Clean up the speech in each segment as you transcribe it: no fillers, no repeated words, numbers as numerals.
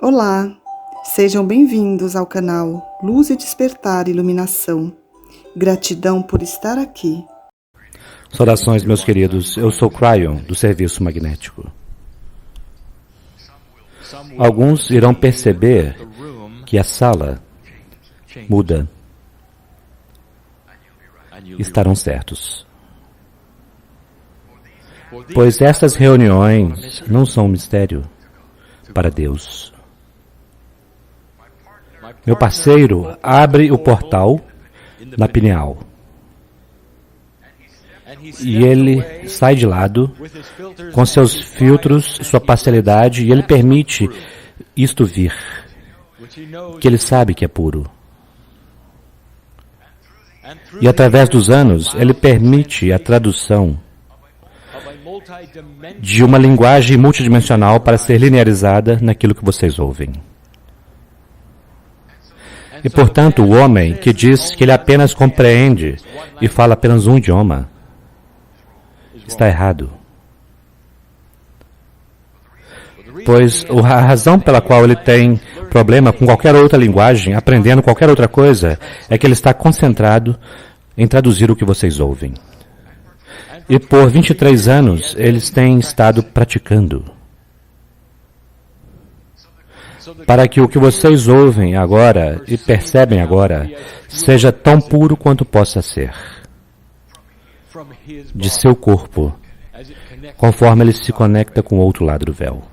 Olá, sejam bem-vindos ao canal Luz e Despertar Iluminação. Gratidão por estar aqui. Saudações, meus queridos. Eu sou Cryon, do Serviço Magnético. Alguns irão perceber que a sala muda. Estarão certos. Pois estas reuniões não são um mistério para Deus. Meu parceiro abre o portal na pineal. E ele sai de lado com seus filtros, sua parcialidade, e ele permite isto vir, que ele sabe que é puro. E através dos anos, ele permite a tradução de uma linguagem multidimensional para ser linearizada naquilo que vocês ouvem. E, portanto, o homem que diz que ele apenas compreende e fala apenas um idioma, está errado. Pois a razão pela qual ele tem problema com qualquer outra linguagem, aprendendo qualquer outra coisa, é que ele está concentrado em traduzir o que vocês ouvem. E por 23 anos, eles têm estado praticando. Para que o que vocês ouvem agora e percebem agora seja tão puro quanto possa ser de seu corpo, conforme ele se conecta com o outro lado do véu.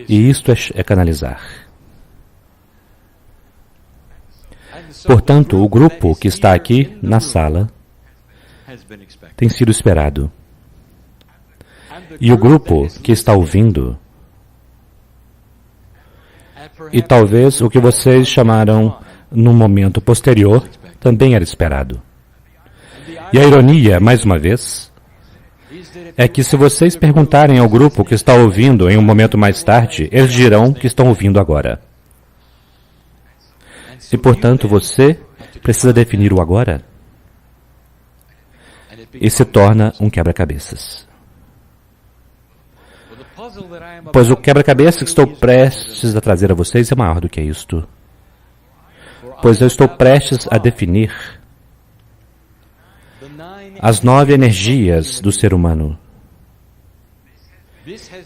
E isto é canalizar. Portanto, o grupo que está aqui na sala tem sido esperado. E o grupo que está ouvindo, e talvez o que vocês chamaram num momento posterior, também era esperado. E a ironia, mais uma vez, é que se vocês perguntarem ao grupo que está ouvindo em um momento mais tarde, eles dirão que estão ouvindo agora. E, portanto, você precisa definir o agora. E se torna um quebra-cabeças. Pois o quebra-cabeça que estou prestes a trazer a vocês é maior do que isto. Pois eu estou prestes a definir as 9 energias do ser humano.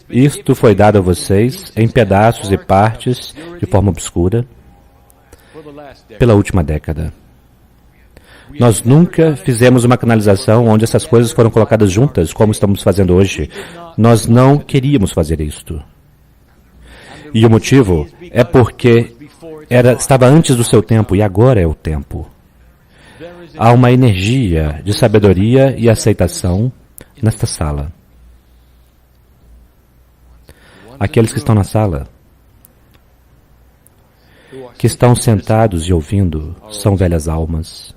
Isto foi dado a vocês em pedaços e partes de forma obscura pela última década. Nós nunca fizemos uma canalização onde essas coisas foram colocadas juntas, como estamos fazendo hoje. Nós não queríamos fazer isto. E o motivo é porque estava antes do seu tempo e agora é o tempo. Há uma energia de sabedoria e aceitação nesta sala. Aqueles que estão na sala, que estão sentados e ouvindo, são velhas almas.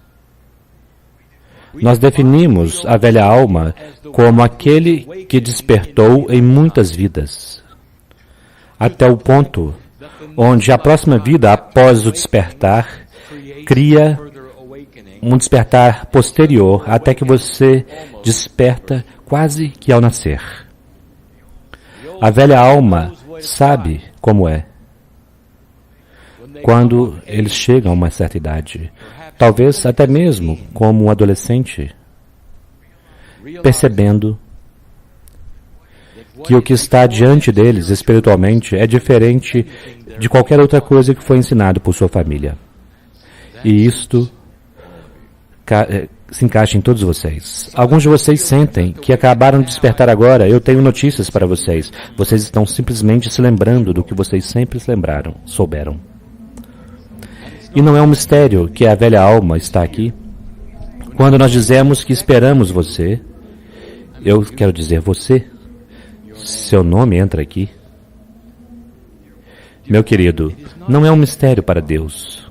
Nós definimos a velha alma como aquele que despertou em muitas vidas, até o ponto onde a próxima vida após o despertar cria um despertar posterior até que você desperta quase que ao nascer. A velha alma sabe como é quando eles chegam a uma certa idade. Talvez até mesmo como um adolescente, percebendo que o que está diante deles espiritualmente é diferente de qualquer outra coisa que foi ensinado por sua família. E isto se encaixa em todos vocês. Alguns de vocês sentem que acabaram de despertar agora. Eu tenho notícias para vocês. Vocês estão simplesmente se lembrando do que vocês sempre souberam. E não é um mistério que a velha alma está aqui. Quando nós dizemos que esperamos você, eu quero dizer você, seu nome entra aqui. Meu querido, não é um mistério para Deus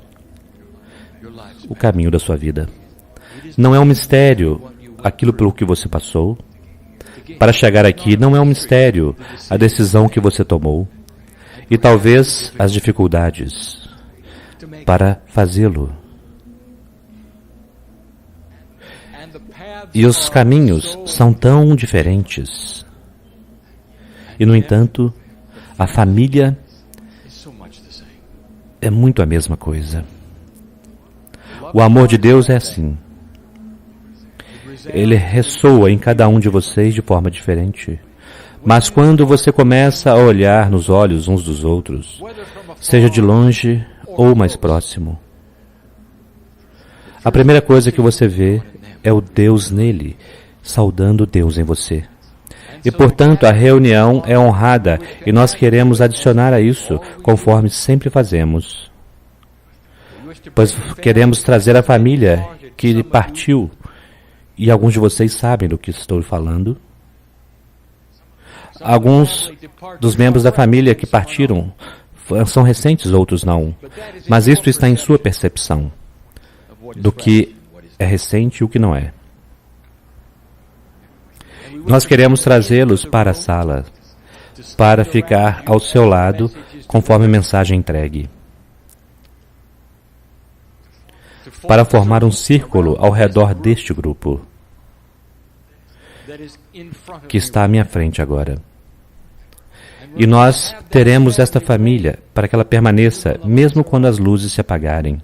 o caminho da sua vida. Não é um mistério aquilo pelo que você passou. Para chegar aqui, não é um mistério a decisão que você tomou. E talvez as dificuldades para fazê-lo. E os caminhos são tão diferentes. E, no entanto, a família é muito a mesma coisa. O amor de Deus é assim. Ele ressoa em cada um de vocês de forma diferente. Mas quando você começa a olhar nos olhos uns dos outros, seja de longe ou mais próximo, a primeira coisa que você vê é o Deus nele, saudando Deus em você. E, portanto, a reunião é honrada e nós queremos adicionar a isso, conforme sempre fazemos. Pois queremos trazer a família que partiu. E alguns de vocês sabem do que estou falando. Alguns dos membros da família que partiram são recentes, outros não. Mas isto está em sua percepção do que é recente e o que não é. Nós queremos trazê-los para a sala, para ficar ao seu lado, conforme a mensagem entregue. Para formar um círculo ao redor deste grupo, que está à minha frente agora. E nós teremos esta família para que ela permaneça, mesmo quando as luzes se apagarem.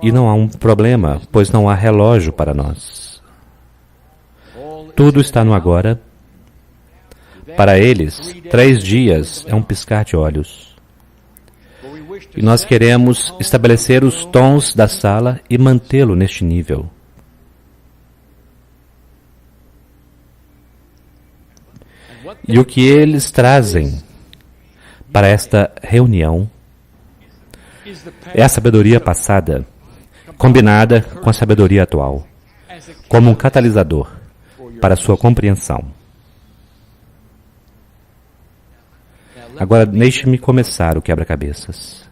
E não há um problema, pois não há relógio para nós. Tudo está no agora. Para eles, 3 dias é um piscar de olhos. E nós queremos estabelecer os tons da sala e mantê-lo neste nível. E o que eles trazem para esta reunião é a sabedoria passada, combinada com a sabedoria atual, como um catalisador para a sua compreensão. Agora, deixe-me começar o quebra-cabeças.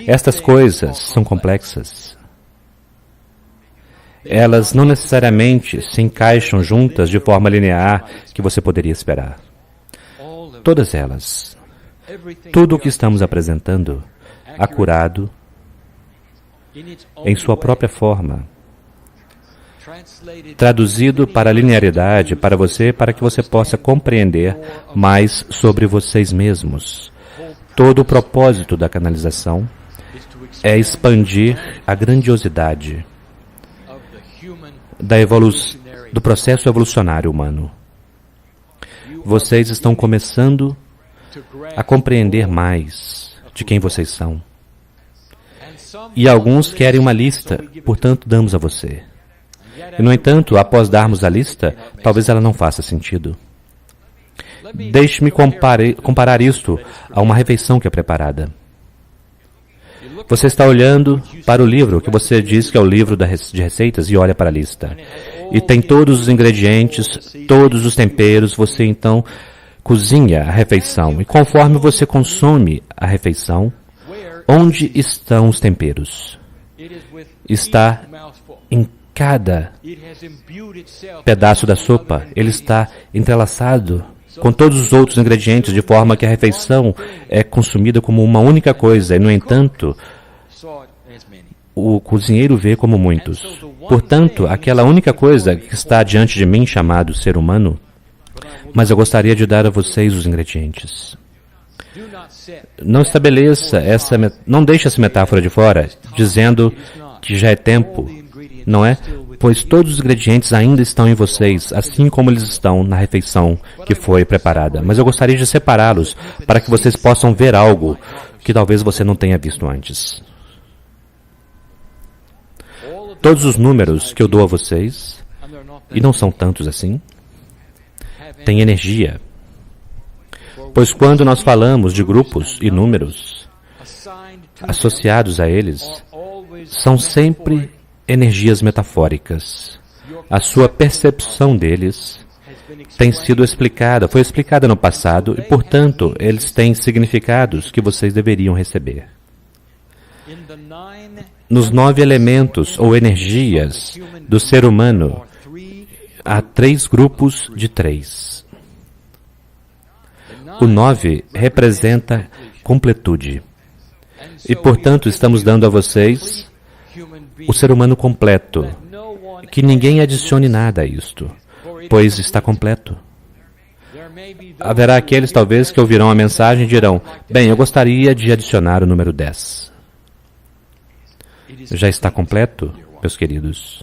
Estas coisas são complexas. Elas não necessariamente se encaixam juntas de forma linear que você poderia esperar. Todas elas, tudo o que estamos apresentando, acurado, em sua própria forma, traduzido para a linearidade para você, para que você possa compreender mais sobre vocês mesmos. Todo o propósito da canalização é expandir a grandiosidade do processo evolucionário humano. Vocês estão começando a compreender mais de quem vocês são. E alguns querem uma lista, portanto damos a você. E, no entanto, após darmos a lista, talvez ela não faça sentido. Deixe-me comparar isto a uma refeição que é preparada. Você está olhando para o livro, que você diz que é o livro de receitas, e olha para a lista. E tem todos os ingredientes, todos os temperos, você então cozinha a refeição. E conforme você consome a refeição, onde estão os temperos? Está em cada pedaço da sopa. Ele está entrelaçado com todos os outros ingredientes, de forma que a refeição é consumida como uma única coisa. E, no entanto, o cozinheiro vê como muitos. Portanto, aquela única coisa que está diante de mim, chamado ser humano, mas eu gostaria de dar a vocês os ingredientes. Não estabeleça não deixe essa metáfora de fora, dizendo que já é tempo, não é? Pois todos os ingredientes ainda estão em vocês, assim como eles estão na refeição que foi preparada. Mas eu gostaria de separá-los para que vocês possam ver algo que talvez você não tenha visto antes. Todos os números que eu dou a vocês, e não são tantos assim, têm energia. Pois quando nós falamos de grupos e números associados a eles, são sempre energias metafóricas. A sua percepção deles tem sido explicada, foi explicada no passado e, portanto, eles têm significados que vocês deveriam receber. Nos 9 elementos ou energias do ser humano, há 3 grupos de 3. O 9 representa completude. E, portanto, estamos dando a vocês o ser humano completo. Que ninguém adicione nada a isto, pois está completo. haverá aqueles, talvez, que ouvirão a mensagem e dirão: bem, eu gostaria de adicionar o número 10. Já está completo, meus queridos.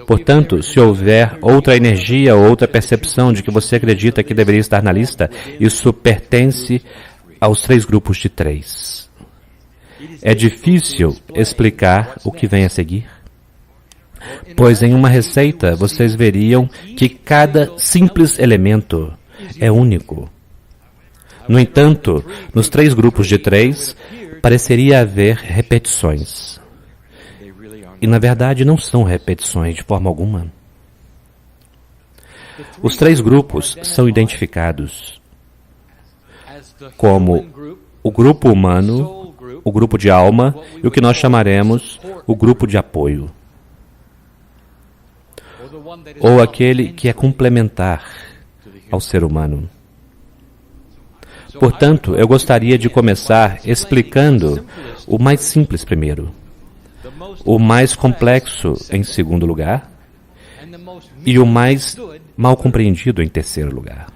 Portanto, se houver outra energia ou outra percepção de que você acredita que deveria estar na lista, isso pertence aos 3 grupos de 3. É difícil explicar o que vem a seguir, pois em uma receita vocês veriam que cada simples elemento é único. No entanto, nos 3 grupos de 3, pareceria haver repetições. E, na verdade, não são repetições de forma alguma. Os 3 grupos são identificados como o grupo humano, o grupo de alma e o que nós chamaremos o grupo de apoio. Ou aquele que é complementar ao ser humano. Portanto, eu gostaria de começar explicando o mais simples primeiro, o mais complexo em segundo lugar e o mais mal compreendido em terceiro lugar.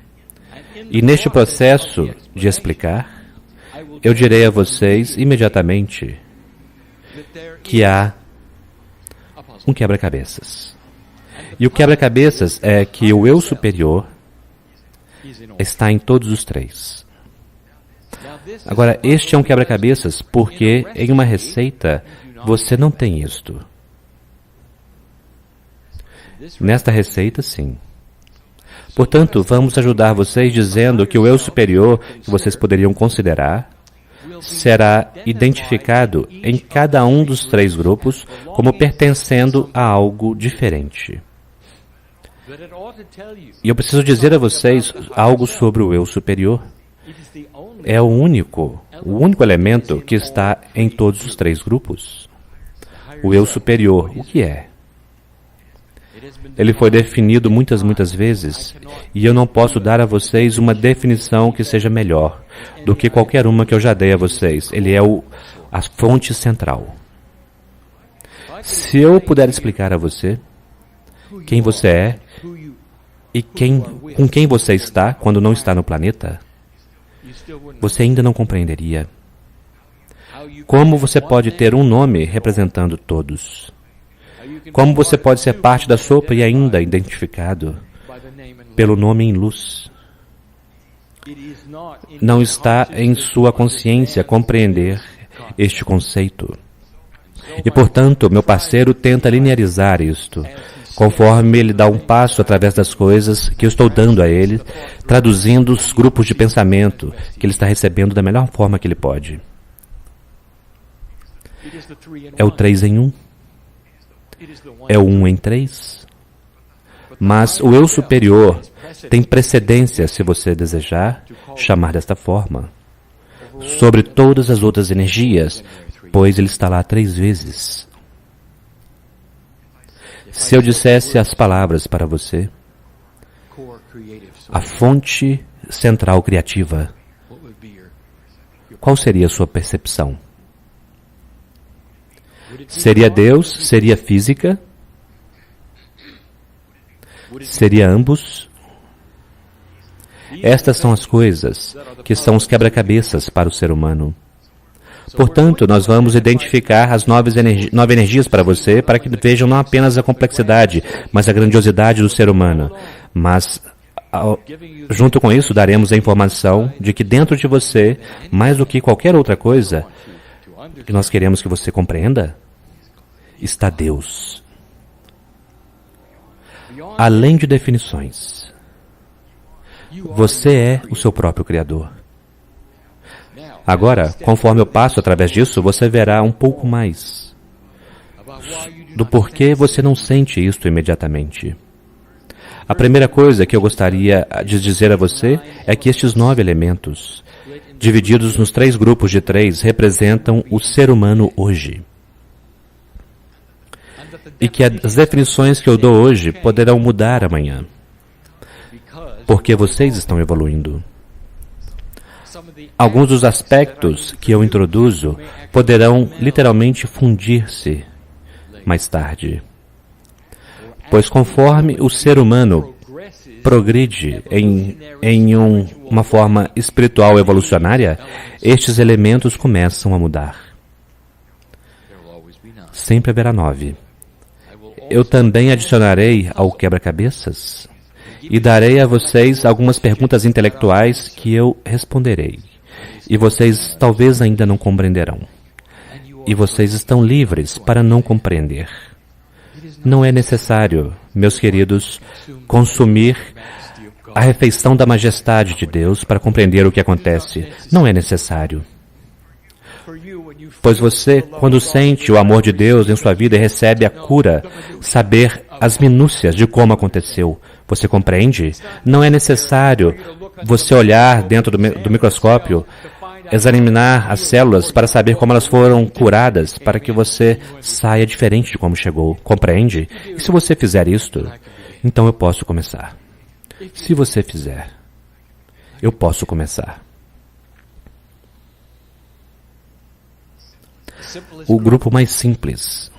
E neste processo de explicar, eu direi a vocês imediatamente que há um quebra-cabeças. E o quebra-cabeças é que o eu superior está em todos os 3. Agora, este é um quebra-cabeças porque em uma receita você não tem isto. Nesta receita, sim. Portanto, vamos ajudar vocês dizendo que o eu superior que vocês poderiam considerar será identificado em cada um dos 3 grupos como pertencendo a algo diferente. E eu preciso dizer a vocês algo sobre o eu superior. É o único elemento que está em todos os 3 grupos. O eu superior, o que é? Ele foi definido muitas vezes, e eu não posso dar a vocês uma definição que seja melhor do que qualquer uma que eu já dei a vocês. Ele é a fonte central. Se eu puder explicar a você quem você é e com quem você está quando não está no planeta, você ainda não compreenderia. Como você pode ter um nome representando todos? Como você pode ser parte da sopa e ainda identificado pelo nome em luz? Não está em sua consciência compreender este conceito. E, portanto, meu parceiro tenta linearizar isto, conforme ele dá um passo através das coisas que eu estou dando a ele, traduzindo os grupos de pensamento que ele está recebendo da melhor forma que ele pode. É o 3 em 1. É o 1 em 3. Mas o eu superior tem precedência, se você desejar chamar desta forma, sobre todas as outras energias, pois ele está lá 3 vezes. Se eu dissesse as palavras para você, a fonte central criativa, qual seria a sua percepção? Seria Deus? Seria física? Seria ambos? Estas são as coisas que são os quebra-cabeças para o ser humano. Portanto, nós vamos identificar as 9 energias para você, para que vejam não apenas a complexidade, mas a grandiosidade do ser humano. Mas, junto com isso, daremos a informação de que dentro de você, mais do que qualquer outra coisa, que nós queremos que você compreenda, está Deus. Além de definições, você é o seu próprio Criador. Agora, conforme eu passo através disso, você verá um pouco mais do porquê você não sente isto imediatamente. A primeira coisa que eu gostaria de dizer a você é que estes 9 elementos, divididos nos 3 grupos de 3, representam o ser humano hoje. E que as definições que eu dou hoje poderão mudar amanhã, porque vocês estão evoluindo. Alguns dos aspectos que eu introduzo poderão literalmente fundir-se mais tarde. Pois conforme o ser humano progride em uma forma espiritual evolucionária, estes elementos começam a mudar. Sempre haverá 9. Eu também adicionarei ao quebra-cabeças e darei a vocês algumas perguntas intelectuais que eu responderei. E vocês talvez ainda não compreenderão. E vocês estão livres para não compreender. Não é necessário, meus queridos, consumir a refeição da majestade de Deus para compreender o que acontece. Não é necessário. Pois você, quando sente o amor de Deus em sua vida e recebe a cura, saber as minúcias de como aconteceu. Você compreende? Não é necessário você olhar dentro do microscópio, examinar as células para saber como elas foram curadas, para que você saia diferente de como chegou. Compreende? E se você fizer isto, então eu posso começar. Se você fizer, eu posso começar. O grupo mais simples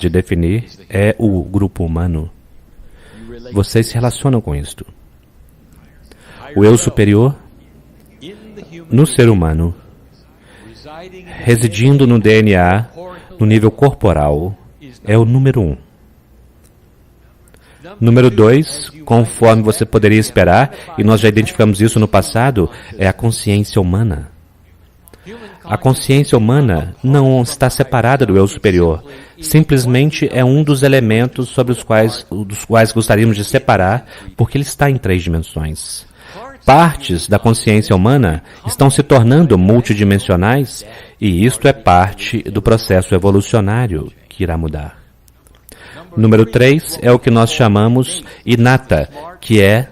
de definir é o grupo humano. Vocês se relacionam com isto. O eu superior, no ser humano, residindo no DNA, no nível corporal, é o número 1. Número 2, conforme você poderia esperar, e nós já identificamos isso no passado, é a consciência humana. A consciência humana não está separada do eu superior. Simplesmente é um dos elementos dos quais gostaríamos de separar, porque ele está em 3 dimensões. Partes da consciência humana estão se tornando multidimensionais, e isto é parte do processo evolucionário que irá mudar. Número 3 é o que nós chamamos inata, que é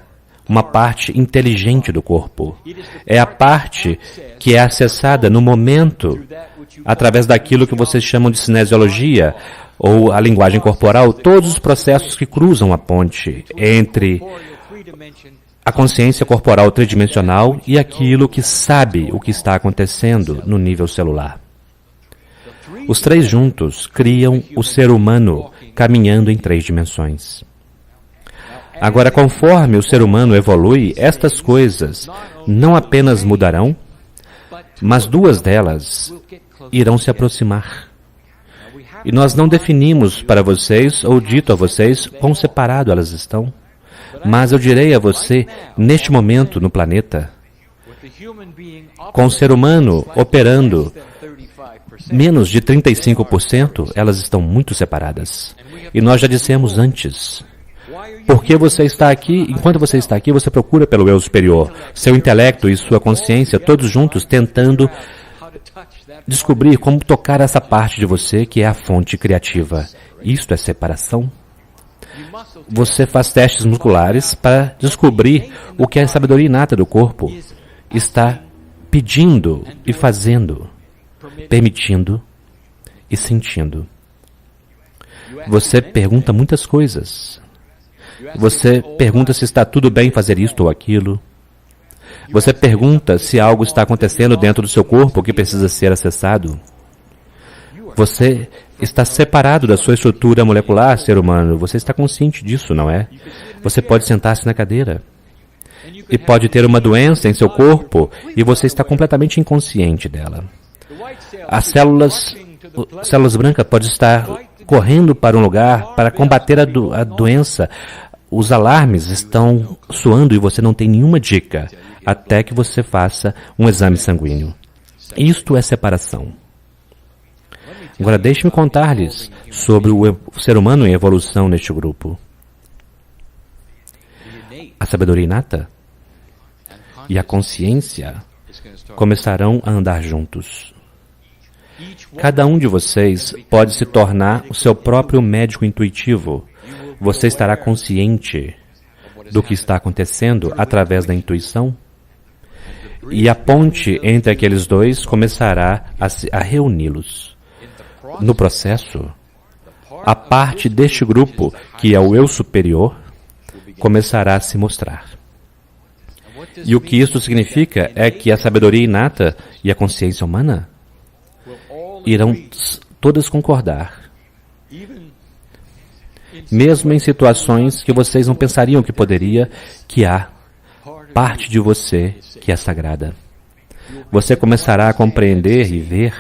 uma parte inteligente do corpo. É a parte que é acessada no momento, através daquilo que vocês chamam de cinesiologia, ou a linguagem corporal, todos os processos que cruzam a ponte entre a consciência corporal tridimensional e aquilo que sabe o que está acontecendo no nível celular. Os 3 juntos criam o ser humano caminhando em 3 dimensões. Agora, conforme o ser humano evolui, estas coisas não apenas mudarão, mas 2 delas irão se aproximar. E nós não definimos para vocês, ou dito a vocês, quão separado elas estão. Mas eu direi a você, neste momento no planeta, com o ser humano operando menos de 35%, elas estão muito separadas. E nós já dissemos antes, porque você está aqui, enquanto você está aqui, você procura pelo eu superior, seu intelecto e sua consciência, todos juntos tentando descobrir como tocar essa parte de você que é a fonte criativa. Isto é separação? Você faz testes musculares para descobrir o que a sabedoria inata do corpo está pedindo e fazendo, permitindo e sentindo. Você pergunta muitas coisas. Você pergunta se está tudo bem fazer isto ou aquilo. Você pergunta se algo está acontecendo dentro do seu corpo que precisa ser acessado. Você está separado da sua estrutura molecular, ser humano. Você está consciente disso, não é? Você pode sentar-se na cadeira e pode ter uma doença em seu corpo e você está completamente inconsciente dela. As células brancas podem estar correndo para um lugar para combater a doença. Os alarmes estão soando e você não tem nenhuma dica até que você faça um exame sanguíneo. Isto é separação. Agora deixe-me contar-lhes sobre o ser humano em evolução neste grupo. A sabedoria inata e a consciência começarão a andar juntos. Cada um de vocês pode se tornar o seu próprio médico intuitivo. Você estará consciente do que está acontecendo através da intuição. E a ponte entre aqueles dois começará a reuni-los. No processo, a parte deste grupo, que é o eu superior, começará a se mostrar. E o que isso significa é que a sabedoria inata e a consciência humana irão todas concordar mesmo em situações que vocês não pensariam que poderia, que há parte de você que é sagrada. Você começará a compreender e ver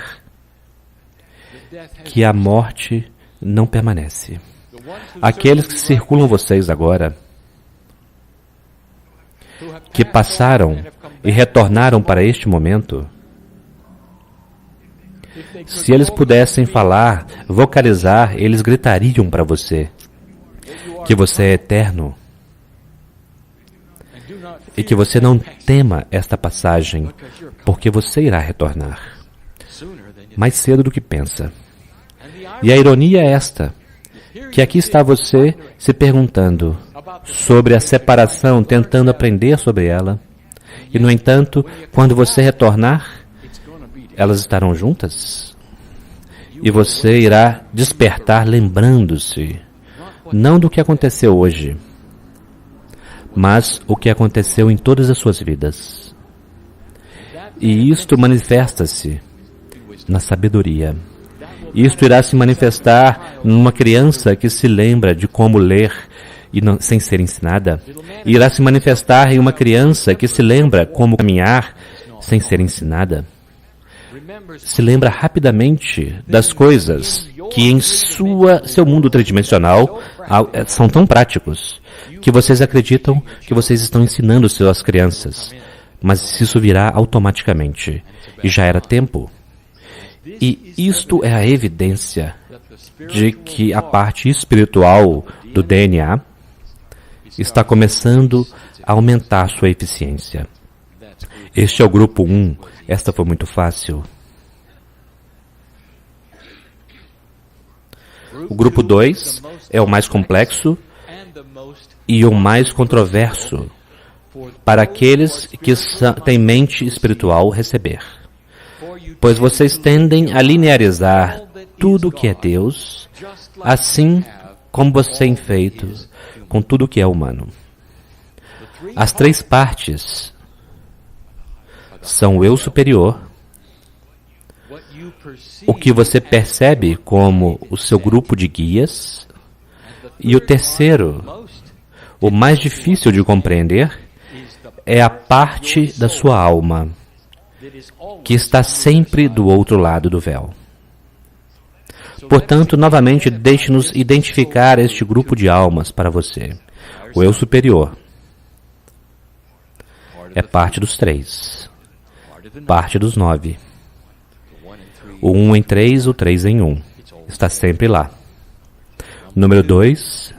que a morte não permanece. Aqueles que circulam vocês agora, que passaram e retornaram para este momento, se eles pudessem falar, vocalizar, eles gritariam para você que você é eterno e que você não tema esta passagem, porque você irá retornar mais cedo do que pensa. E a ironia é esta, que aqui está você se perguntando sobre a separação, tentando aprender sobre ela, e no entanto, quando você retornar, elas estarão juntas, e você irá despertar lembrando-se, não do que aconteceu hoje, mas o que aconteceu em todas as suas vidas. E isto manifesta-se na sabedoria. Isto irá se manifestar numa criança que se lembra de como ler e não, sem ser ensinada. Irá se manifestar em uma criança que se lembra como caminhar sem ser ensinada. Se lembra rapidamente das coisas que em seu mundo tridimensional são tão práticos que vocês acreditam que vocês estão ensinando suas crianças. Mas isso virá automaticamente. E já era tempo. E isto é a evidência de que a parte espiritual do DNA está começando a aumentar sua eficiência. Este é o grupo 1. Esta foi muito fácil. O grupo 2 é o mais complexo e o mais controverso para aqueles que têm mente espiritual receber. Pois vocês tendem a linearizar tudo o que é Deus, assim como você tem feito com tudo o que é humano. As 3 partes são o eu superior, o que você percebe como o seu grupo de guias, e o terceiro, o mais difícil de compreender, é a parte da sua alma, que está sempre do outro lado do véu. Portanto, novamente, deixe-nos identificar este grupo de almas para você. O eu superior é parte dos 3, parte dos 9. O 1 em 3, o 3 em 1. Está sempre lá. Número 2,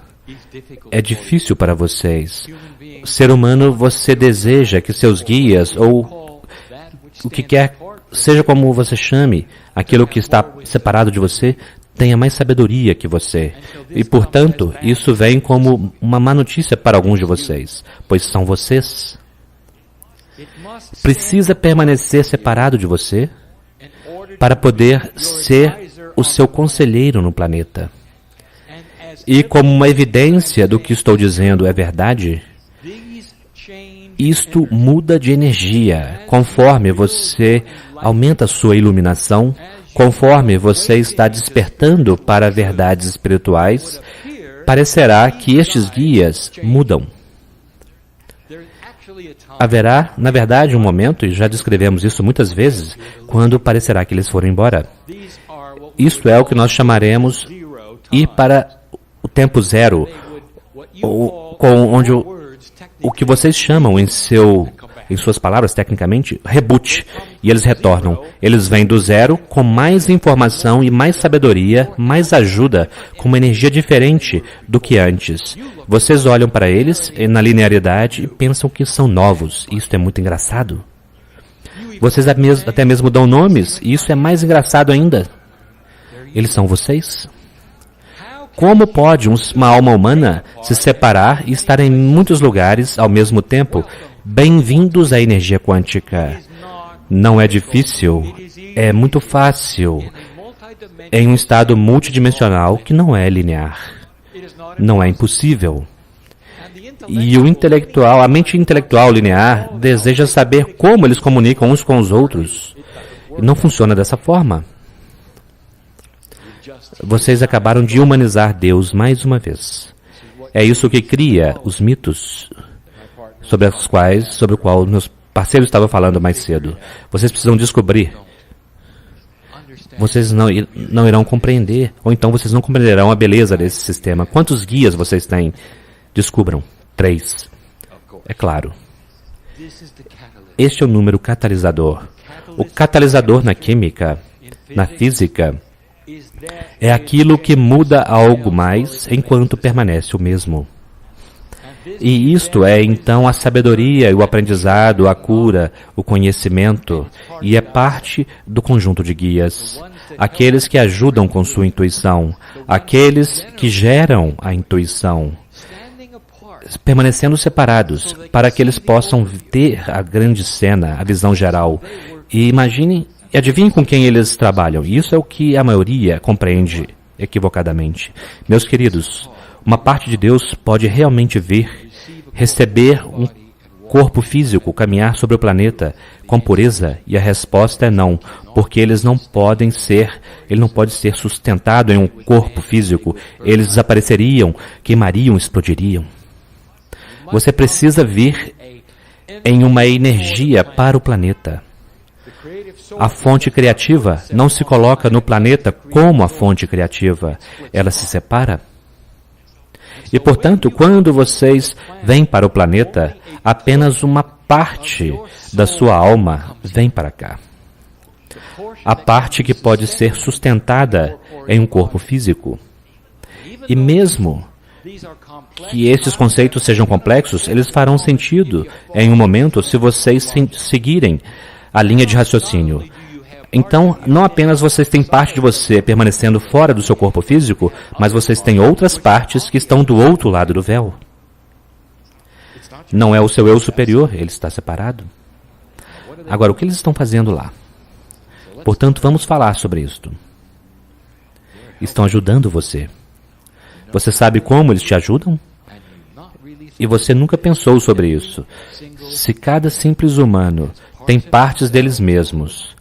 é difícil para vocês. Ser humano, você deseja que seus guias, ou o que quer, seja como você chame, aquilo que está separado de você, tenha mais sabedoria que você. E, portanto, isso vem como uma má notícia para alguns de vocês, pois são vocês. Precisa permanecer separado de você para poder ser o seu conselheiro no planeta. E como uma evidência do que estou dizendo é verdade, isto muda de energia conforme você aumenta a sua iluminação, conforme você está despertando para verdades espirituais, parecerá que estes guias mudam. Haverá, na verdade, um momento, e já descrevemos isso muitas vezes, quando parecerá que eles foram embora. Isto é o que nós chamaremos ir para o tempo zero, onde o que vocês chamam em suas palavras, tecnicamente, reboot. E eles retornam. Eles vêm do zero com mais informação e mais sabedoria, mais ajuda, com uma energia diferente do que antes. Vocês olham para eles na linearidade e pensam que são novos. Isso é muito engraçado. Vocês até mesmo dão nomes, e isso é mais engraçado ainda. Eles são vocês. Como pode uma alma humana se separar e estar em muitos lugares ao mesmo tempo? Bem-vindos à energia quântica. Não é difícil, é muito fácil. Em um estado multidimensional que não é linear. Não é impossível. E a mente intelectual linear deseja saber como eles comunicam uns com os outros. E não funciona dessa forma. Vocês acabaram de humanizar Deus mais uma vez. É isso que cria os mitos sobre o qual meus parceiros estavam falando mais cedo. Vocês precisam descobrir. Vocês não irão compreender, ou então vocês não compreenderão a beleza desse sistema. Quantos guias vocês têm? Descubram. 3. É claro. Este é o número catalisador. O catalisador na química, na física, é aquilo que muda algo mais enquanto permanece o mesmo. E isto é, então, a sabedoria, o aprendizado, a cura, o conhecimento, e é parte do conjunto de guias. Aqueles que ajudam com sua intuição, aqueles que geram a intuição, permanecendo separados, para que eles possam ter a grande cena, a visão geral. E imaginem, e adivinhem com quem eles trabalham. Isso é o que a maioria compreende equivocadamente. Meus queridos, uma parte de Deus pode realmente vir, receber um corpo físico, caminhar sobre o planeta com pureza? E a resposta é não, porque ele não pode ser sustentado em um corpo físico. Eles desapareceriam, queimariam, explodiriam. Você precisa vir em uma energia para o planeta. A fonte criativa não se coloca no planeta como a fonte criativa. Ela se separa. E, portanto, quando vocês vêm para o planeta, apenas uma parte da sua alma vem para cá. A parte que pode ser sustentada em um corpo físico. E mesmo que esses conceitos sejam complexos, eles farão sentido em um momento se vocês seguirem a linha de raciocínio. Então, não apenas vocês têm parte de você permanecendo fora do seu corpo físico, mas vocês têm outras partes que estão do outro lado do véu. Não é o seu eu superior, ele está separado. Agora, o que eles estão fazendo lá? Portanto, vamos falar sobre isto. Estão ajudando você. Você sabe como eles te ajudam? E você nunca pensou sobre isso. Se cada simples humano tem partes deles mesmos,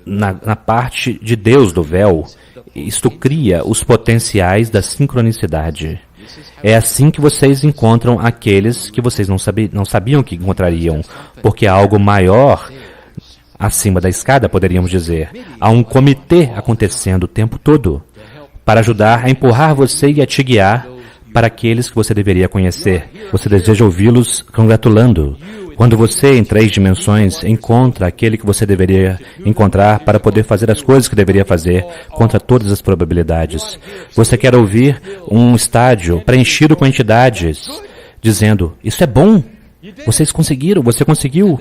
na parte de Deus do véu, isto cria os potenciais da sincronicidade. É assim que vocês encontram aqueles que vocês não sabiam que encontrariam, porque há algo maior acima da escada, poderíamos dizer. Há um comitê acontecendo o tempo todo para ajudar a empurrar você e a te guiar para aqueles que você deveria conhecer. Você deseja ouvi-los congratulando. Quando você, em 3 dimensões, encontra aquele que você deveria encontrar para poder fazer as coisas que deveria fazer contra todas as probabilidades. Você quer ouvir um estádio preenchido com entidades, dizendo, isso é bom, vocês conseguiram, você conseguiu.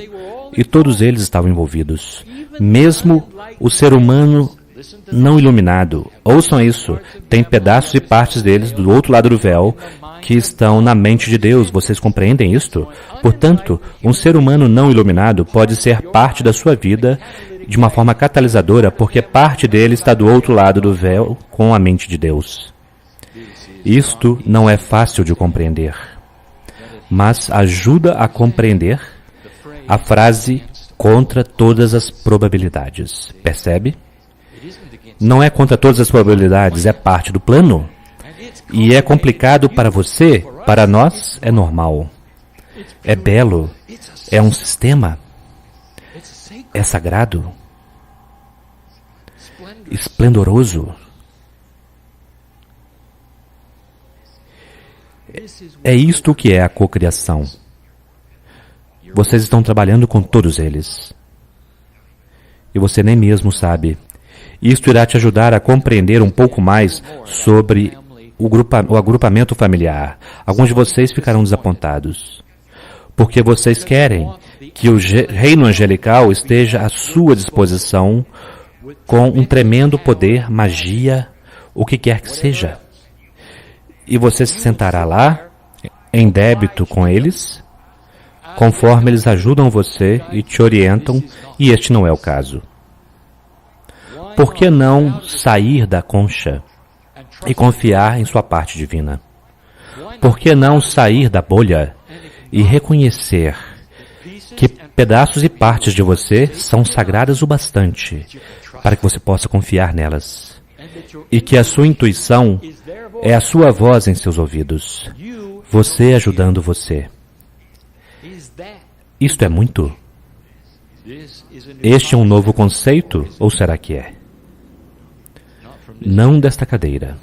E todos eles estavam envolvidos. Mesmo o ser humano não iluminado. Ouçam isso. Tem pedaços e partes deles do outro lado do véu que estão na mente de Deus. Vocês compreendem isto? Portanto, um ser humano não iluminado pode ser parte da sua vida de uma forma catalisadora, porque parte dele está do outro lado do véu com a mente de Deus. Isto não é fácil de compreender, mas ajuda a compreender a frase contra todas as probabilidades. Percebe? Não é contra todas as probabilidades, é parte do plano. E é complicado para você, para nós é normal. É belo, é um sistema, é sagrado, esplendoroso. É isto que é a cocriação. Vocês estão trabalhando com todos eles. E você nem mesmo sabe. Isto irá te ajudar a compreender um pouco mais sobre o agrupamento familiar. Alguns de vocês ficarão desapontados, porque vocês querem que o reino angelical esteja à sua disposição com um tremendo poder, magia, o que quer que seja. E você se sentará lá, em débito com eles, conforme eles ajudam você e te orientam, e este não é o caso. Por que não sair da concha e confiar em sua parte divina? Por que não sair da bolha e reconhecer que pedaços e partes de você são sagradas o bastante para que você possa confiar nelas? e que a sua intuição é a sua voz em seus ouvidos. Você ajudando você. Isto é muito? Este é um novo conceito, ou será que é? Não desta cadeira.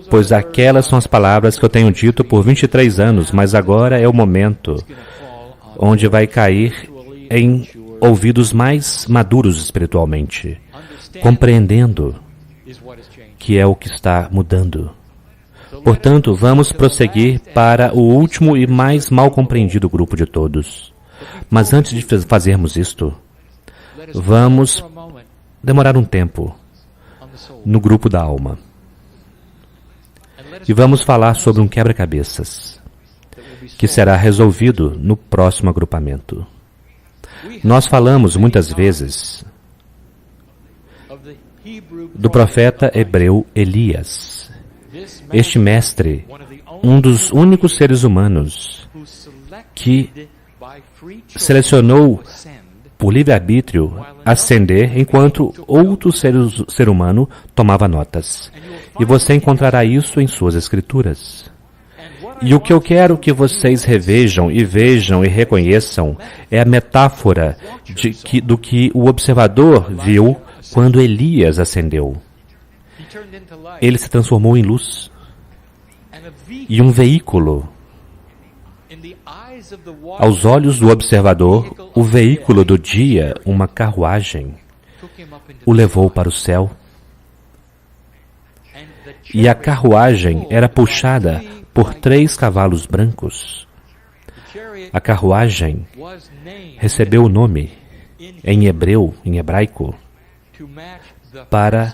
Pois aquelas são as palavras que eu tenho dito por 23 anos, mas agora é o momento onde vai cair em ouvidos mais maduros espiritualmente, compreendendo que é o que está mudando. Portanto, vamos prosseguir para o último e mais mal compreendido grupo de todos. Mas antes de fazermos isto, vamos demorar um tempo no grupo da alma. E vamos falar sobre um quebra-cabeças, que será resolvido no próximo agrupamento. Nós falamos muitas vezes do profeta hebreu Elias. Este mestre, um dos únicos seres humanos que selecionou por livre-arbítrio ascender enquanto outro ser humano tomava notas. E você encontrará isso em suas escrituras. E o que eu quero que vocês revejam e vejam e reconheçam é a metáfora do que o observador viu quando Elias ascendeu. Ele se transformou em luz. E um veículo, aos olhos do observador, o veículo do dia, uma carruagem, o levou para o céu. E a carruagem era puxada por 3 cavalos brancos. A carruagem recebeu o nome, em hebreu, em hebraico, para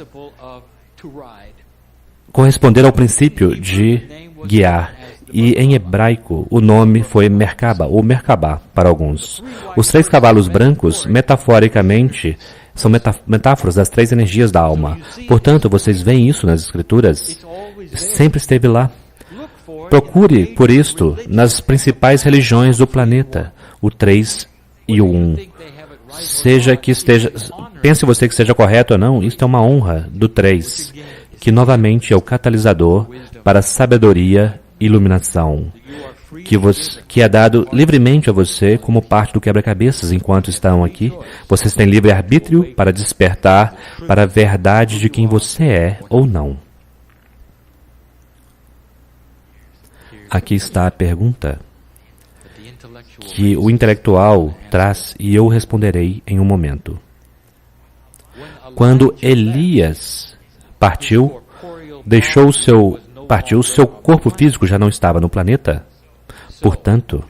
corresponder ao princípio de guiar. E em hebraico o nome foi Merkaba, ou Merkabah para alguns. Os 3 cavalos brancos, metaforicamente, são metáforas das 3 energias da alma. Portanto, vocês veem isso nas escrituras. Sempre esteve lá. Procure por isto nas principais religiões do planeta, o 3 e o 1. Pense você que seja correto ou não, isto é uma honra do 3, que novamente é o catalisador para a sabedoria e iluminação, que é dado livremente a você como parte do quebra-cabeças enquanto estão aqui. Vocês têm livre-arbítrio para despertar para a verdade de quem você é ou não. Aqui está a pergunta que o intelectual traz e eu responderei em um momento. Quando Elias partiu, seu corpo físico já não estava no planeta. Portanto,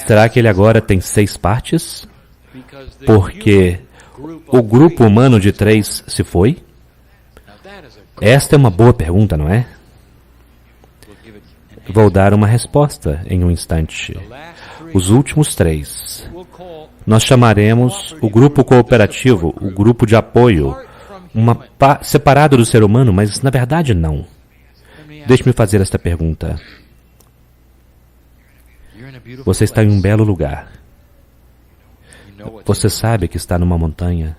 será que ele agora tem 6 partes? Porque o grupo humano de 3 se foi? Esta é uma boa pergunta, não é? Vou dar uma resposta em um instante. Os últimos 3. Nós chamaremos o grupo cooperativo, o grupo de apoio, separado do ser humano, mas na verdade não. Deixe-me fazer esta pergunta. Você está em um belo lugar. Você sabe que está numa montanha.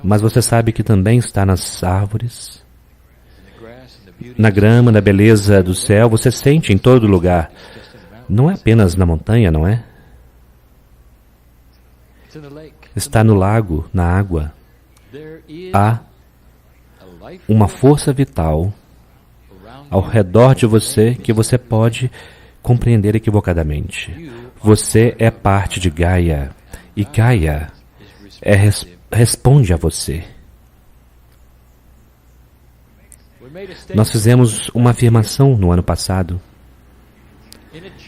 Mas você sabe que também está nas árvores, na grama, na beleza do céu. Você sente em todo lugar. Não é apenas na montanha, não é? Está no lago, na água. Há uma força vital ao redor de você que você pode compreender equivocadamente. Você é parte de Gaia e Gaia responde a você. Nós fizemos uma afirmação no ano passado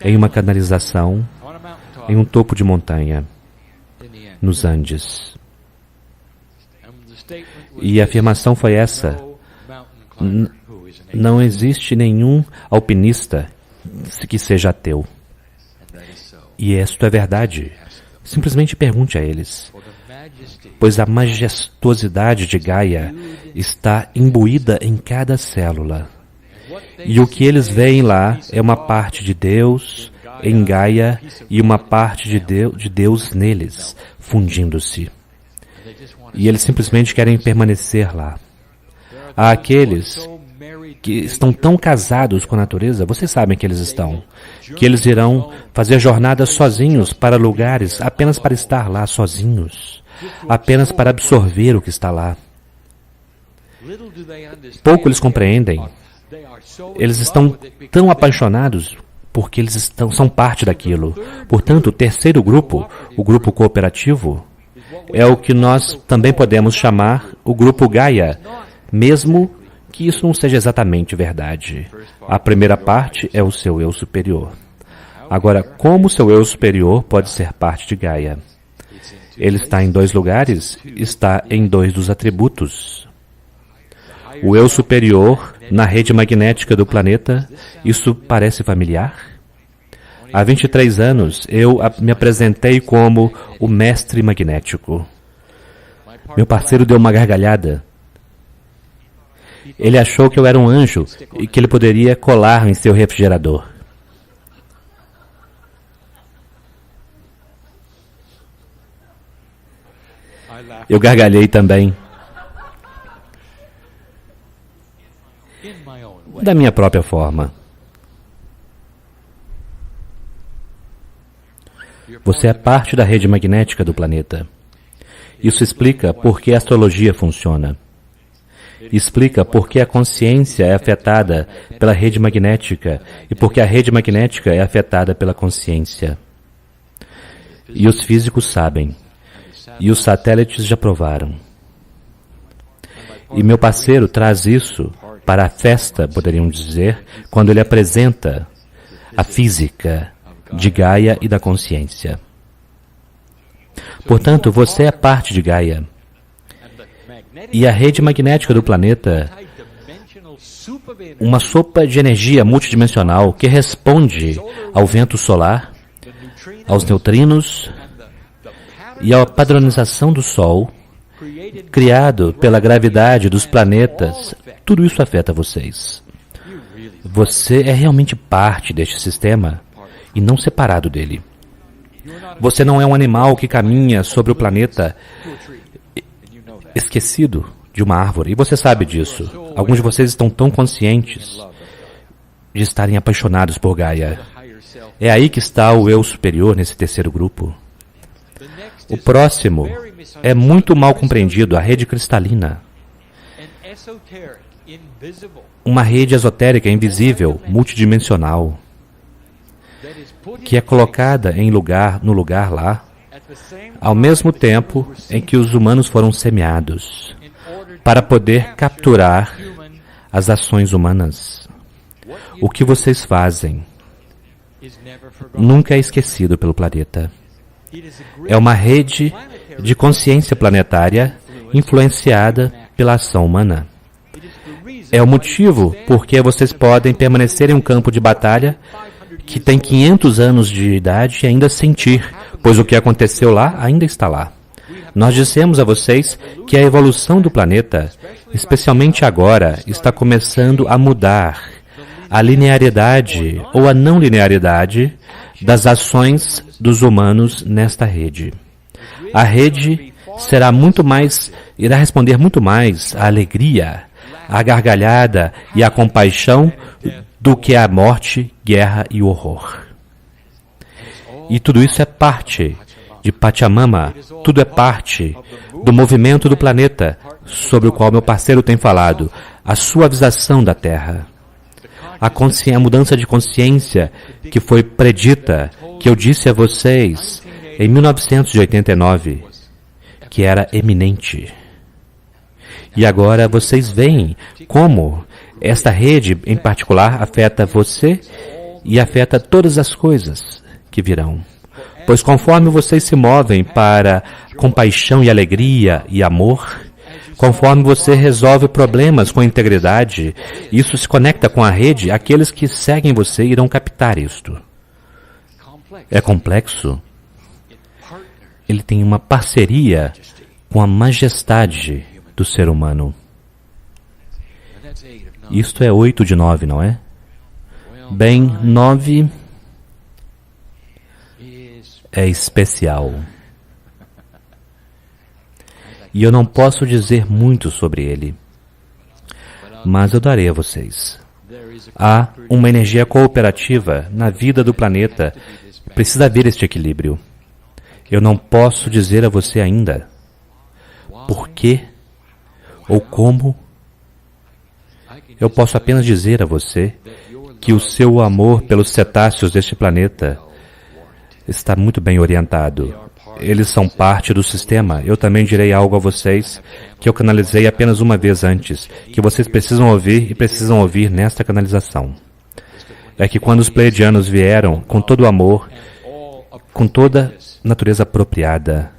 em uma canalização em um topo de montanha nos Andes. E a afirmação foi essa: não existe nenhum alpinista que seja ateu. E isto é verdade. Simplesmente pergunte a eles. Pois a majestosidade de Gaia está imbuída em cada célula. E o que eles veem lá é uma parte de Deus em Gaia e uma parte de Deus neles, fundindo-se. e eles simplesmente querem permanecer lá. Há aqueles que estão tão casados com a natureza, vocês sabem que eles estão, que eles irão fazer jornadas sozinhos para lugares apenas para estar lá sozinhos, apenas para absorver o que está lá. Pouco eles compreendem. Eles estão tão apaixonados porque eles são parte daquilo. Portanto, o terceiro grupo, o grupo cooperativo, é o que nós também podemos chamar o grupo Gaia, mesmo que isso não seja exatamente verdade. A primeira parte é o seu eu superior. Agora, como o seu eu superior pode ser parte de Gaia? Ele está em dois lugares, está em dois dos atributos. O eu superior na rede magnética do planeta, isso parece familiar? Há 23 anos, eu me apresentei como o mestre magnético. Meu parceiro deu uma gargalhada. Ele achou que eu era um anjo e que ele poderia colar em seu refrigerador. Eu gargalhei também. Da minha própria forma. Você é parte da rede magnética do planeta. Isso explica por que a astrologia funciona. Explica por que a consciência é afetada pela rede magnética e por que a rede magnética é afetada pela consciência. E os físicos sabem. E os satélites já provaram. E meu parceiro traz isso para a festa, poderiam dizer, quando ele apresenta a física de Gaia e da consciência. Portanto, você é parte de Gaia. E a rede magnética do planeta, uma sopa de energia multidimensional que responde ao vento solar, aos neutrinos e à padronização do Sol, criado pela gravidade dos planetas, tudo isso afeta vocês. Você é realmente parte deste sistema e não separado dele. Você não é um animal que caminha sobre o planeta esquecido de uma árvore, e você sabe disso. Alguns de vocês estão tão conscientes de estarem apaixonados por Gaia. É aí que está o eu superior nesse terceiro grupo. O próximo é muito mal compreendido, a rede cristalina. Uma rede esotérica invisível, multidimensional, que é colocada no lugar lá, ao mesmo tempo em que os humanos foram semeados, para poder capturar as ações humanas. O que vocês fazem nunca é esquecido pelo planeta. É uma rede de consciência planetária influenciada pela ação humana. É o motivo por que vocês podem permanecer em um campo de batalha que tem 500 anos de idade e ainda sentir, pois o que aconteceu lá ainda está lá. Nós dissemos a vocês que a evolução do planeta, especialmente agora, está começando a mudar a linearidade ou a não linearidade das ações dos humanos nesta rede. A rede irá responder muito mais à alegria, à gargalhada e à compaixão do que à morte, guerra e horror. E tudo isso é parte de Pachamama, tudo é parte do movimento do planeta, sobre o qual meu parceiro tem falado, a suavização da Terra. A mudança de consciência que foi predita, que eu disse a vocês em 1989, que era eminente. E agora vocês veem como esta rede em particular afeta você e afeta todas as coisas que virão. Pois conforme vocês se movem para compaixão e alegria e amor, conforme você resolve problemas com integridade, isso se conecta com a rede, aqueles que seguem você irão captar isto. É complexo. Ele tem uma parceria com a majestade do ser humano. Isto é 8 de 9, não é? Bem, 9 é especial. e eu não posso dizer muito sobre ele. Mas eu darei a vocês. Há uma energia cooperativa na vida do planeta. Precisa haver este equilíbrio. Eu não posso dizer a você ainda por quê ou como. Eu posso apenas dizer a você que o seu amor pelos cetáceos deste planeta está muito bem orientado. Eles são parte do sistema. Eu também direi algo a vocês que eu canalizei apenas uma vez antes, que vocês precisam ouvir e precisam ouvir nesta canalização. É que quando os pleiadianos vieram com todo o amor, com toda natureza apropriada,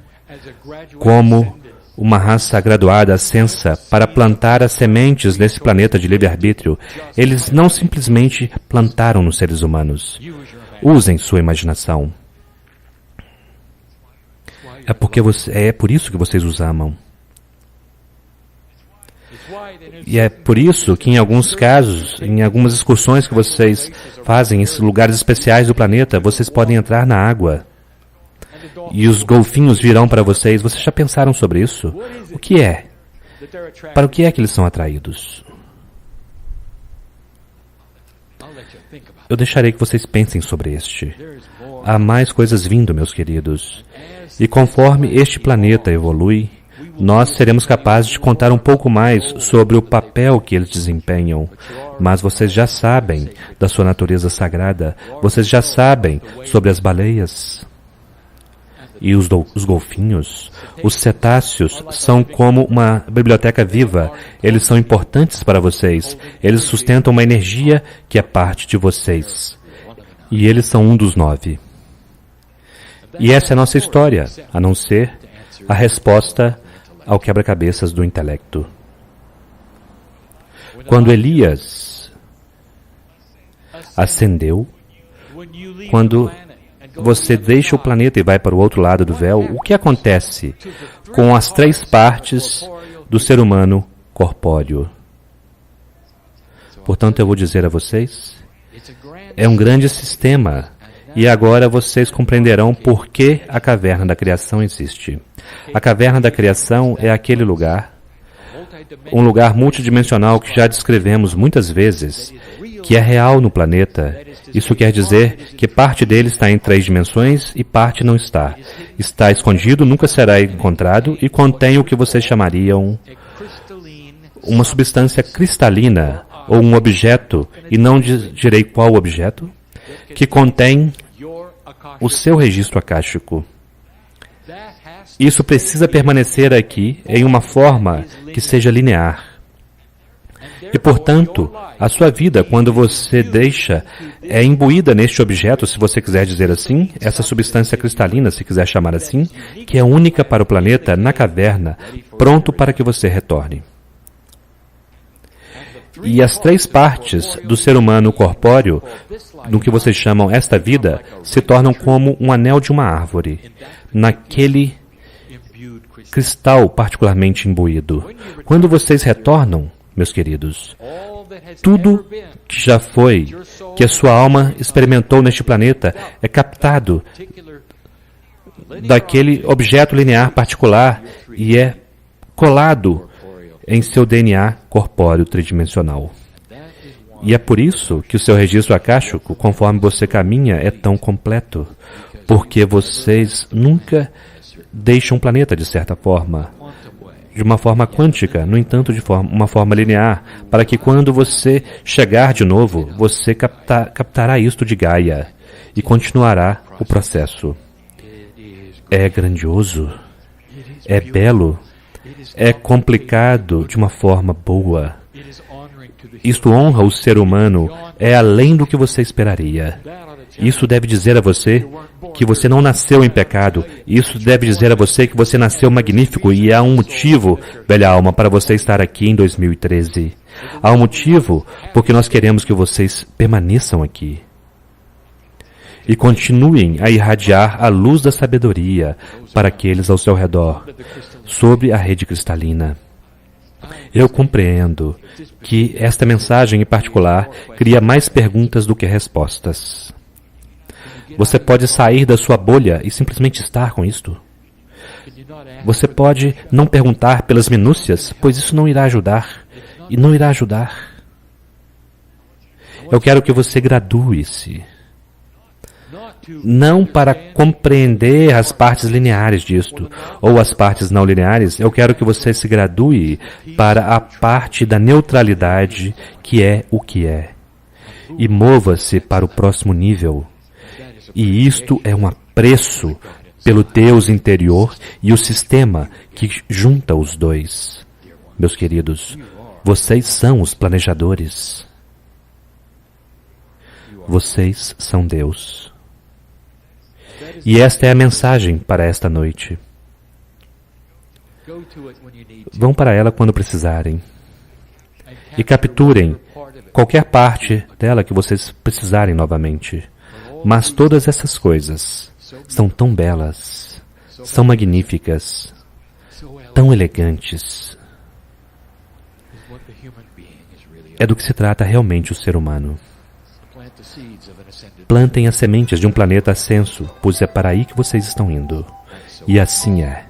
como uma raça graduada ascensa para plantar as sementes nesse planeta de livre-arbítrio, eles não simplesmente plantaram nos seres humanos. Usem sua imaginação. É por isso que vocês os amam. E é por isso que em alguns casos, em algumas excursões que vocês fazem em lugares especiais do planeta, vocês podem entrar na água. E os golfinhos virão para vocês. Vocês já pensaram sobre isso? O que é? Para o que é que eles são atraídos? Eu deixarei que vocês pensem sobre este. Há mais coisas vindo, meus queridos. E conforme este planeta evolui, nós seremos capazes de contar um pouco mais sobre o papel que eles desempenham. Mas vocês já sabem da sua natureza sagrada. Vocês já sabem sobre as baleias. E os golfinhos, os cetáceos, são como uma biblioteca viva. Eles são importantes para vocês. Eles sustentam uma energia que é parte de vocês. E eles são um dos 9. E essa é a nossa história, a não ser a resposta ao quebra-cabeças do intelecto. Quando Elias ascendeu, quando você deixa o planeta e vai para o outro lado do véu, o que acontece com as 3 partes do ser humano corpóreo? Portanto, eu vou dizer a vocês, é um grande sistema, e agora vocês compreenderão por que a caverna da criação existe. A caverna da criação é aquele lugar, um lugar multidimensional que já descrevemos muitas vezes, que é real no planeta. Isso quer dizer que parte dele está em 3 dimensões e parte não está. Está escondido, nunca será encontrado e contém o que vocês chamariam uma substância cristalina ou um objeto, e não direi qual objeto, que contém o seu registro akáshico. Isso precisa permanecer aqui em uma forma que seja linear. E, portanto, a sua vida, quando você deixa, é imbuída neste objeto, se você quiser dizer assim, essa substância cristalina, se quiser chamar assim, que é única para o planeta, na caverna, pronto para que você retorne. E as 3 partes do ser humano corpóreo, do que vocês chamam esta vida, se tornam como um anel de uma árvore, naquele cristal particularmente imbuído. Quando vocês retornam, meus queridos, tudo que já foi, que a sua alma experimentou neste planeta, é captado daquele objeto linear particular e é colado em seu DNA corpóreo tridimensional. E é por isso que o seu registro akáshico, conforme você caminha, é tão completo, porque vocês nunca deixam o planeta de certa forma, de uma forma quântica, no entanto de uma forma linear, para que quando você chegar de novo, você captará isto de Gaia e continuará o processo. É grandioso, é belo, é complicado de uma forma boa. Isto honra o ser humano, é além do que você esperaria. Isso deve dizer a você que você não nasceu em pecado. Isso deve dizer a você que você nasceu magnífico e há um motivo, velha alma, para você estar aqui em 2013. Há um motivo porque nós queremos que vocês permaneçam aqui. E continuem a irradiar a luz da sabedoria para aqueles ao seu redor, sobre a rede cristalina. Eu compreendo que esta mensagem em particular cria mais perguntas do que respostas. Você pode sair da sua bolha e simplesmente estar com isto. Você pode não perguntar pelas minúcias, pois isso não irá ajudar. E não irá ajudar. Eu quero que você gradue-se. Não para compreender as partes lineares disto, ou as partes não lineares. Eu quero que você se gradue para a parte da neutralidade, que é o que é. E mova-se para o próximo nível. E isto é um apreço pelo Deus interior e o sistema que junta os dois. Meus queridos, vocês são os planejadores. Vocês são Deus. E esta é a mensagem para esta noite. Vão para ela quando precisarem. E capturem qualquer parte dela que vocês precisarem novamente. Mas todas essas coisas são tão belas, são magníficas, tão elegantes. É do que se trata realmente o ser humano. Plantem as sementes de um planeta ascenso, pois é para aí que vocês estão indo. E assim é.